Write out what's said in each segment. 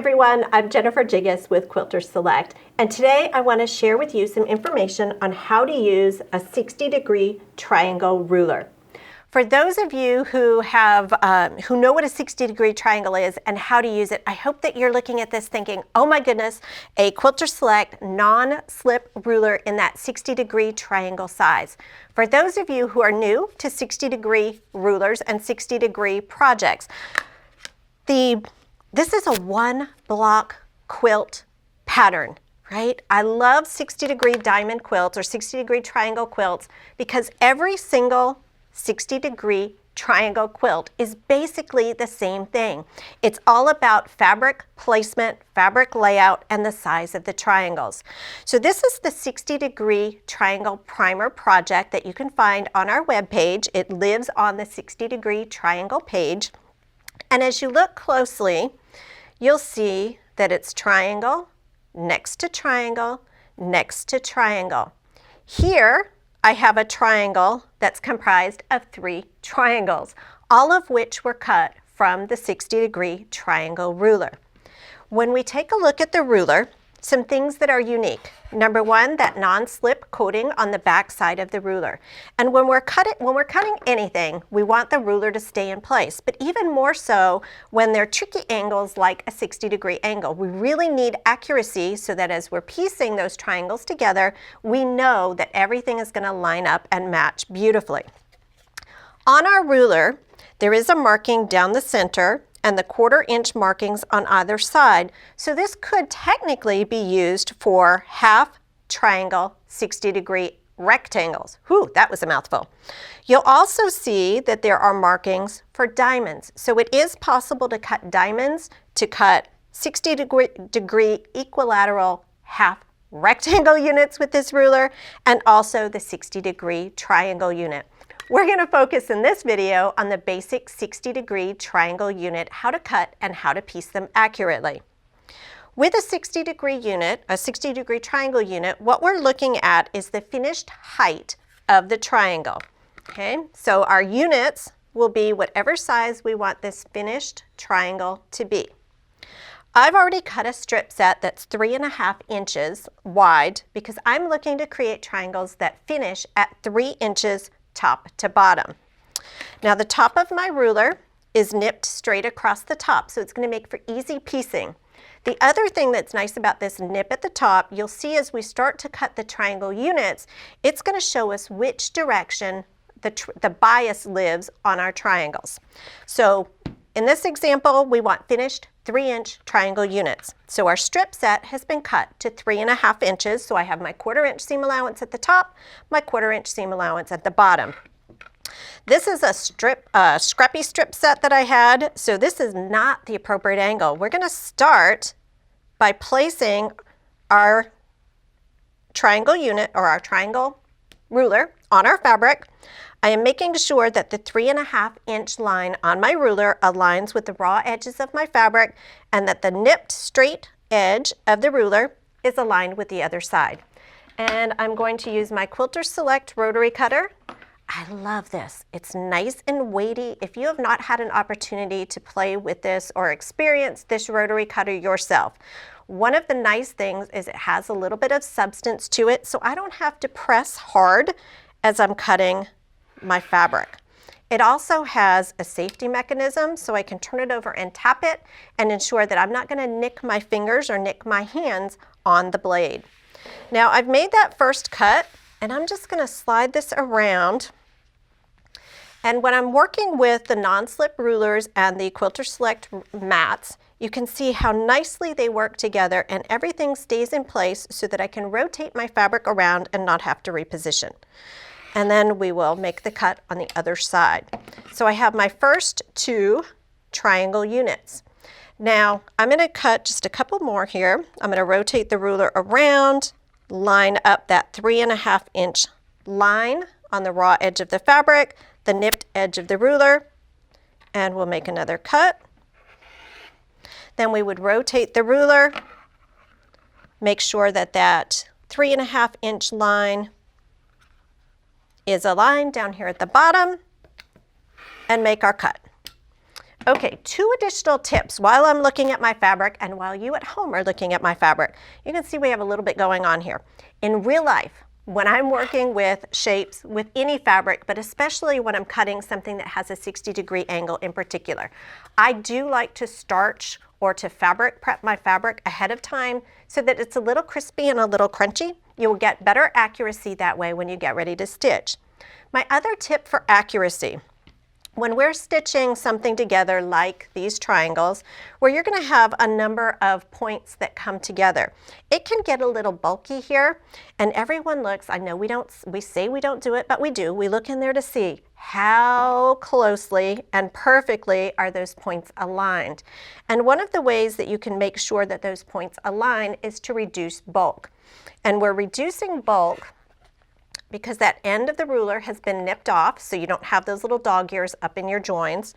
everyone, I'm Jennifer Jiggis with Quilters Select, and today I want to share with you some information on how to use a 60-degree triangle ruler. For those of you who know what a 60-degree triangle is and how to use it, I hope that you're looking at this thinking, oh my goodness, a Quilters Select non-slip ruler in that 60-degree triangle size. For those of you who are new to 60-degree rulers and 60-degree projects, this is a one-block quilt pattern, right? I love 60-degree diamond quilts or 60-degree triangle quilts because every single 60-degree triangle quilt is basically the same thing. It's all about fabric placement, fabric layout, and the size of the triangles. So this is the 60-degree triangle primer project that you can find on our webpage. It lives on the 60-degree triangle page. And as you look closely, you'll see that it's triangle, next to triangle, next to triangle. Here, I have a triangle that's comprised of 3 triangles, all of which were cut from the 60-degree triangle ruler. When we take a look at the ruler, some things that are unique. Number 1, that non-slip coating on the back side of the ruler. And when we're cutting anything, we want the ruler to stay in place. But even more so when they're tricky angles like a 60-degree angle. We really need accuracy so that as we're piecing those triangles together, we know that everything is going to line up and match beautifully. On our ruler, there is a marking down the center and the 1/4-inch markings on either side. So this could technically be used for half triangle 60-degree rectangles. Whew, that was a mouthful. You'll also see that there are markings for diamonds. So it is possible to cut diamonds, to cut 60-degree equilateral half rectangle units with this ruler, and also the 60-degree triangle unit. We're going to focus in this video on the basic 60-degree triangle unit, how to cut and how to piece them accurately. With a 60-degree unit, a 60-degree triangle unit, what we're looking at is the finished height of the triangle. Okay, so our units will be whatever size we want this finished triangle to be. I've already cut a strip set that's 3.5 inches wide because I'm looking to create triangles that finish at 3 inches top to bottom. Now the top of my ruler is nipped straight across the top, so it's going to make for easy piecing. The other thing that's nice about this nip at the top, you'll see as we start to cut the triangle units, it's going to show us which direction the bias lives on our triangles. So in this example, we want finished 3-inch triangle units. So our strip set has been cut to 3.5 inches. So I have my 1/4-inch seam allowance at the top, my 1/4-inch seam allowance at the bottom. This is a scrappy strip set that I had. So this is not the appropriate angle. We're going to start by placing our triangle unit or our triangle ruler on our fabric. I am making sure that the 3.5-inch line on my ruler aligns with the raw edges of my fabric and that the nipped straight edge of the ruler is aligned with the other side. And I'm going to use my Quilters Select rotary cutter. I love this. It's nice and weighty. If you have not had an opportunity to play with this or experience this rotary cutter yourself, one of the nice things is it has a little bit of substance to it, so I don't have to press hard as I'm cutting my fabric. It also has a safety mechanism, so I can turn it over and tap it and ensure that I'm not going to nick my fingers or nick my hands on the blade. Now I've made that first cut and I'm just going to slide this around. And when I'm working with the non-slip rulers and the Quilters Select mats, you can see how nicely they work together and everything stays in place so that I can rotate my fabric around and not have to reposition. And then we will make the cut on the other side. So I have my first 2 triangle units. Now I'm going to cut just a couple more here. I'm going to rotate the ruler around, line up that 3.5-inch line on the raw edge of the fabric, the nipped edge of the ruler, and we'll make another cut. Then we would rotate the ruler, make sure that that 3.5-inch line is aligned down here at the bottom, and make our cut. Okay, 2 additional tips while I'm looking at my fabric and while you at home are looking at my fabric. You can see we have a little bit going on here. In real life, when I'm working with shapes with any fabric, but especially when I'm cutting something that has a 60-degree angle in particular, I do like to starch or to fabric prep my fabric ahead of time so that it's a little crispy and a little crunchy. You will get better accuracy that way when you get ready to stitch. My other tip for accuracy: when we're stitching something together like these triangles, where you're going to have a number of points that come together, it can get a little bulky here, and everyone looks, I know we say we don't do it, but we do. We look in there to see how closely and perfectly are those points aligned. And one of the ways that you can make sure that those points align is to reduce bulk. And we're reducing bulk because that end of the ruler has been nipped off, so you don't have those little dog ears up in your joins.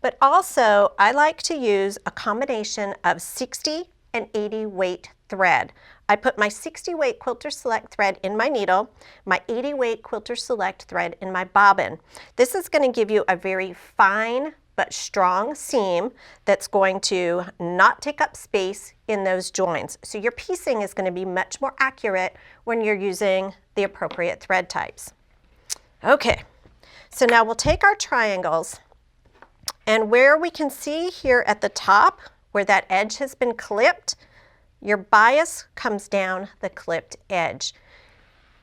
But also, I like to use a combination of 60 and 80 weight thread. I put my 60 weight Quilter Select thread in my needle, my 80 weight Quilter Select thread in my bobbin. This is going to give you a very fine but strong seam that's going to not take up space in those joins. So your piecing is going to be much more accurate when you're using the appropriate thread types. Okay, so now we'll take our triangles, and where we can see here at the top where that edge has been clipped, your bias comes down the clipped edge.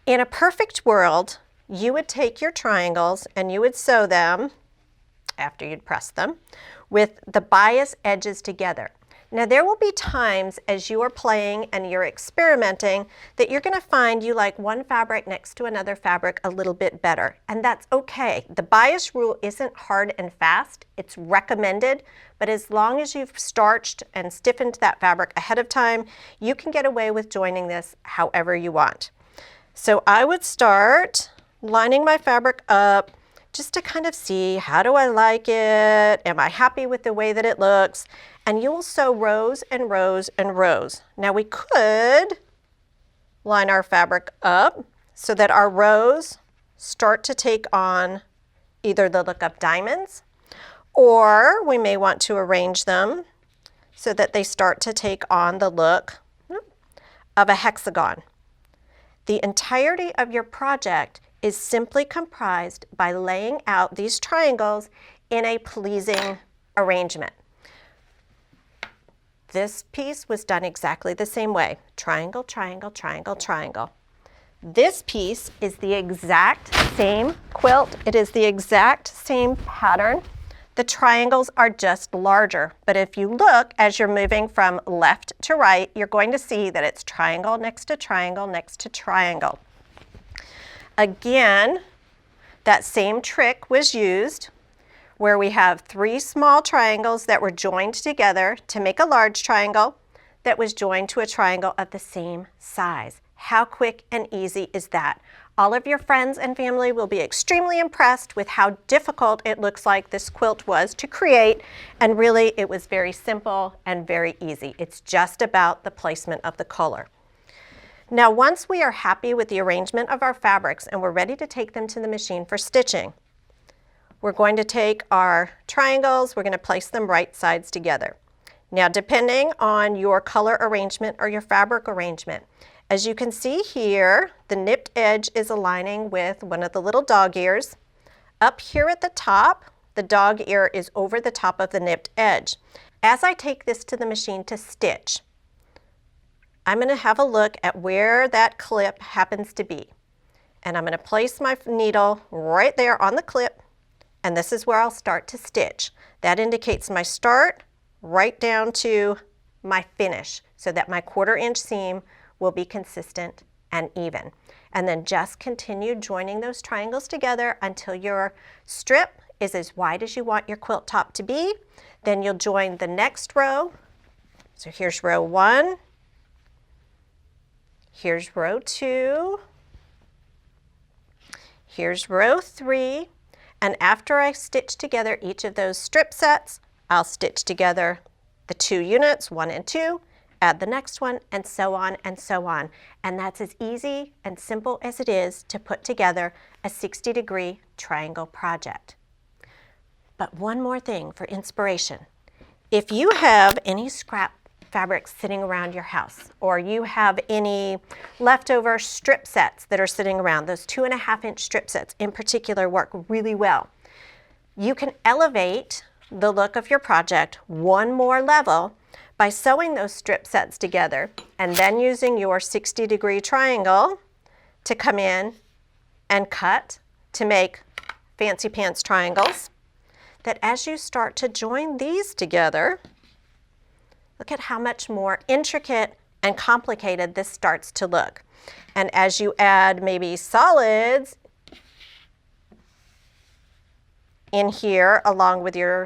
In a perfect world, you would take your triangles and you would sew them after you'd press them with the bias edges together. Now there will be times as you are playing and you're experimenting that you're going to find you like one fabric next to another fabric a little bit better, and that's okay. The bias rule isn't hard and fast, it's recommended, but as long as you've starched and stiffened that fabric ahead of time, you can get away with joining this however you want. So I would start lining my fabric up just to kind of see, how do I like it? Am I happy with the way that it looks? And you will sew rows and rows and rows. Now we could line our fabric up so that our rows start to take on either the look of diamonds, or we may want to arrange them so that they start to take on the look of a hexagon. The entirety of your project is simply comprised by laying out these triangles in a pleasing arrangement. This piece was done exactly the same way. Triangle, triangle, triangle, triangle. This piece is the exact same quilt. It is the exact same pattern. The triangles are just larger, but if you look as you're moving from left to right, you're going to see that it's triangle next to triangle next to triangle. Again, that same trick was used where we have 3 small triangles that were joined together to make a large triangle that was joined to a triangle of the same size. How quick and easy is that? All of your friends and family will be extremely impressed with how difficult it looks like this quilt was to create, and really it was very simple and very easy. It's just about the placement of the color. Now once we are happy with the arrangement of our fabrics and we're ready to take them to the machine for stitching, we're going to take our triangles, we're going to place them right sides together. Now depending on your color arrangement or your fabric arrangement, as you can see here, the nipped edge is aligning with one of the little dog ears. Up here at the top, the dog ear is over the top of the nipped edge. As I take this to the machine to stitch, I'm going to have a look at where that clip happens to be. And I'm going to place my needle right there on the clip, and this is where I'll start to stitch. That indicates my start right down to my finish, so that my 1/4 inch seam will be consistent and even. And then just continue joining those triangles together until your strip is as wide as you want your quilt top to be. Then you'll join the next row. So here's row 1. Here's row 2. Here's row 3. And after I stitch together each of those strip sets, I'll stitch together the 2 units, 1 and 2, add the next one, and so on and so on. And that's as easy and simple as it is to put together a 60-degree triangle project. But one more thing for inspiration. If you have any scrap fabrics sitting around your house, or you have any leftover strip sets that are sitting around, those 2.5-inch strip sets in particular work really well. You can elevate the look of your project one more level by sewing those strip sets together and then using your 60-degree triangle to come in and cut to make fancy pants triangles. That as you start to join these together, look at how much more intricate and complicated this starts to look. And as you add maybe solids in here along with your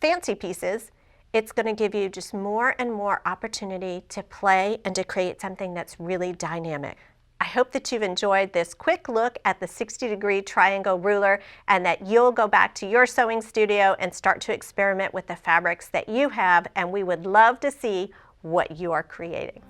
fancy pieces, it's going to give you just more and more opportunity to play and to create something that's really dynamic. I hope that you've enjoyed this quick look at the 60-degree triangle ruler and that you'll go back to your sewing studio and start to experiment with the fabrics that you have, and we would love to see what you are creating.